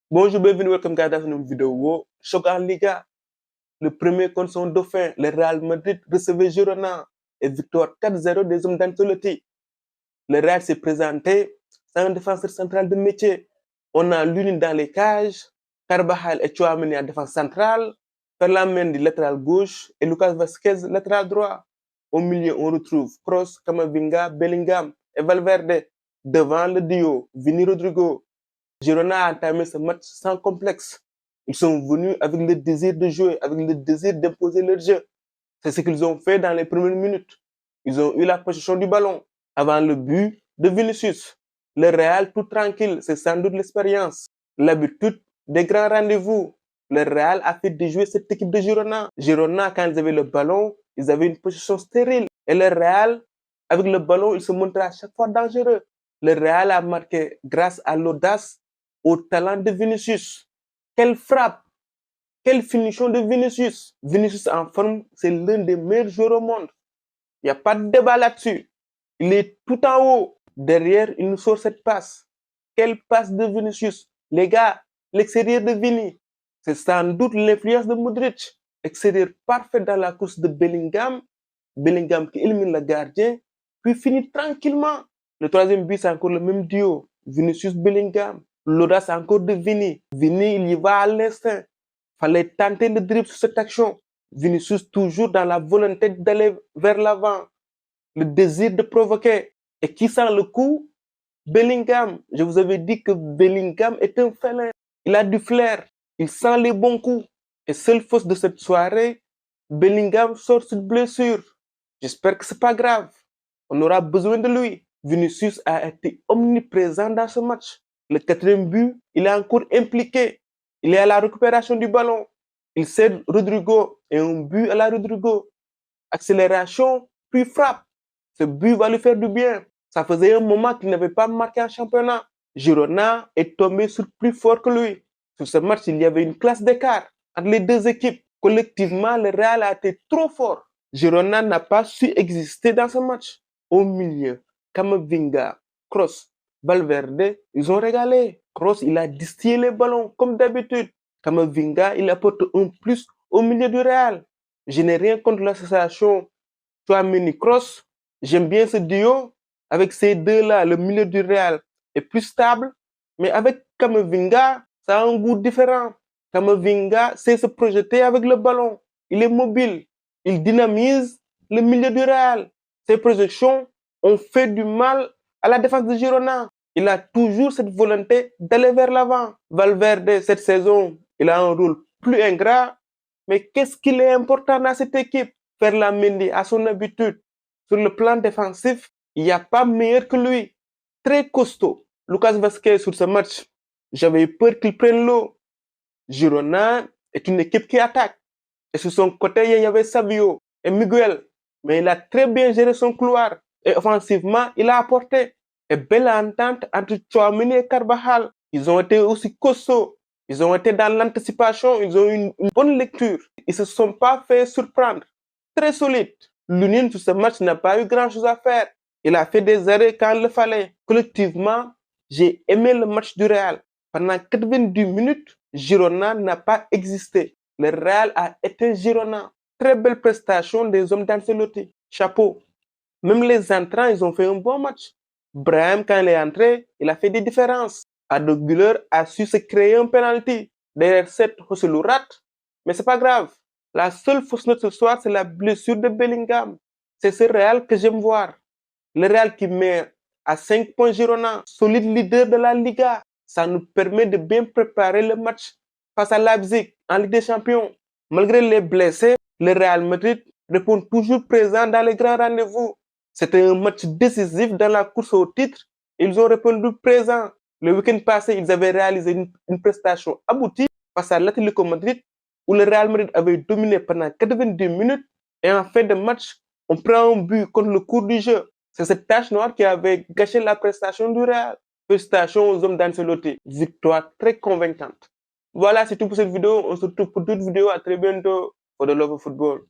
Bonjour, bienvenue, welcome guys dans une vidéo. Choc en Liga, le premier contre son dauphin, le Real Madrid recevait Girona et victoire 4-0 des hommes d'Ancelotti. Le Real s'est présenté sans un défenseur central de métier. On a l'une dans les cages, Carvajal et Tchouaméni en défense centrale, Ferland Mendy latéral gauche et Lucas Vazquez latéral droit. Au milieu, on retrouve Kroos, Camavinga, Bellingham et Valverde. Devant le duo, Vini Rodrigo. Girona a entamé ce match sans complexe. Ils sont venus avec le désir de jouer, avec le désir d'imposer leur jeu. C'est ce qu'ils ont fait dans les premières minutes. Ils ont eu la possession du ballon avant le but de Vinicius. Le Real tout tranquille, c'est sans doute l'expérience, l'habitude des grands rendez-vous. Le Real a fait déjouer cette équipe de Girona. Girona, quand ils avaient le ballon, ils avaient une possession stérile. Et le Real, avec le ballon, il se montrait à chaque fois dangereux. Le Real a marqué grâce à l'audace, au talent de Vinicius. Quelle frappe! Quelle finition de Vinicius! Vinicius en forme, c'est l'un des meilleurs joueurs au monde. Il n'y a pas de débat là-dessus. Il est tout en haut. Derrière, il nous sort cette passe. Quelle passe de Vinicius! Les gars, l'extérieur de Vini, c'est sans doute l'influence de Modric. Extérieur parfait dans la course de Bellingham. Bellingham qui élimine le gardien, puis finit tranquillement. Le troisième but, c'est encore le même duo. Vinicius-Bellingham. L'audace encore de Vini. Vini, il y va à l'instinct. Fallait tenter le dribble sur cette action. Vinicius toujours dans la volonté d'aller vers l'avant. Le désir de provoquer. Et qui sent le coup? Bellingham. Je vous avais dit que Bellingham est un félin. Il a du flair. Il sent les bons coups. Et seule fausse de cette soirée, Bellingham sort sur blessure. J'espère que c'est pas grave. On aura besoin de lui. Vinicius a été omniprésent dans ce match. Le quatrième but, il est encore impliqué. Il est à la récupération du ballon. Il cède Rodrigo et un but à la Rodrigo. Accélération, puis frappe. Ce but va lui faire du bien. Ça faisait un moment qu'il n'avait pas marqué un championnat. Girona est tombé sur plus fort que lui. Sur ce match, il y avait une classe d'écart entre les deux équipes. Collectivement, le Real a été trop fort. Girona n'a pas su exister dans ce match. Au milieu, Camavinga, Kroos, Valverde, ils ont régalé. Kroos, il a distillé les ballons comme d'habitude. Camavinga, il apporte un plus au milieu du Real. Je n'ai rien contre l'association Tchouaméni-Kroos. J'aime bien ce duo. Avec ces deux-là, le milieu du Real est plus stable. Mais avec Camavinga, ça a un goût différent. Camavinga sait se projeter avec le ballon. Il est mobile. Il dynamise le milieu du Real. Ses projections ont fait du mal à la défense de Girona. Il a toujours cette volonté d'aller vers l'avant. Valverde, cette saison, il a un rôle plus ingrat. Mais qu'est-ce qu'il est important dans cette équipe? Ferland Mendy a son habitude. Sur le plan défensif, il n'y a pas meilleur que lui. Très costaud. Lucas Vazquez sur ce match, j'avais peur qu'il prenne l'eau. Girona est une équipe qui attaque. Et sur son côté, il y avait Savio et Miguel. Mais il a très bien géré son couloir. Et offensivement, il a apporté. Et belle entente entre Tchouaméni et Carvajal. Ils ont été aussi costauds. Ils ont été dans l'anticipation. Ils ont eu une bonne lecture. Ils ne se sont pas fait surprendre. Très solide. L'Union sur ce match n'a pas eu grand-chose à faire. Il a fait des arrêts quand il le fallait. Collectivement, j'ai aimé le match du Real. Pendant 90 minutes, Girona n'a pas existé. Le Real a été Girona. Très belle prestation des hommes d'Ancelotti. Chapeau. Même les entrants, ils ont fait un bon match. Brahim, quand il est entré, il a fait des différences. Arda Güler a su se créer un penalty. Derrière cette, Joselu rate. Mais c'est pas grave. La seule fausse note ce soir, c'est la blessure de Bellingham. C'est ce Real que j'aime voir. Le Real qui met à 5 points Girona, solide leader de la Liga. Ça nous permet de bien préparer le match face à Leipzig en Ligue des Champions. Malgré les blessés, le Real Madrid répond toujours présent dans les grands rendez-vous. C'était un match décisif dans la course au titre. Ils ont répondu présent. Le week-end passé, ils avaient réalisé une prestation aboutie face à l'Atlético Madrid, où le Real Madrid avait dominé pendant 90 minutes. Et en fin de match, on prend un but contre le cours du jeu. C'est cette tache noire qui avait gâché la prestation du Real. Félicitations aux hommes d'Ancelotti. Victoire très convaincante. Voilà, c'est tout pour cette vidéo. On se retrouve pour d'autres vidéos. À très bientôt for the love of football.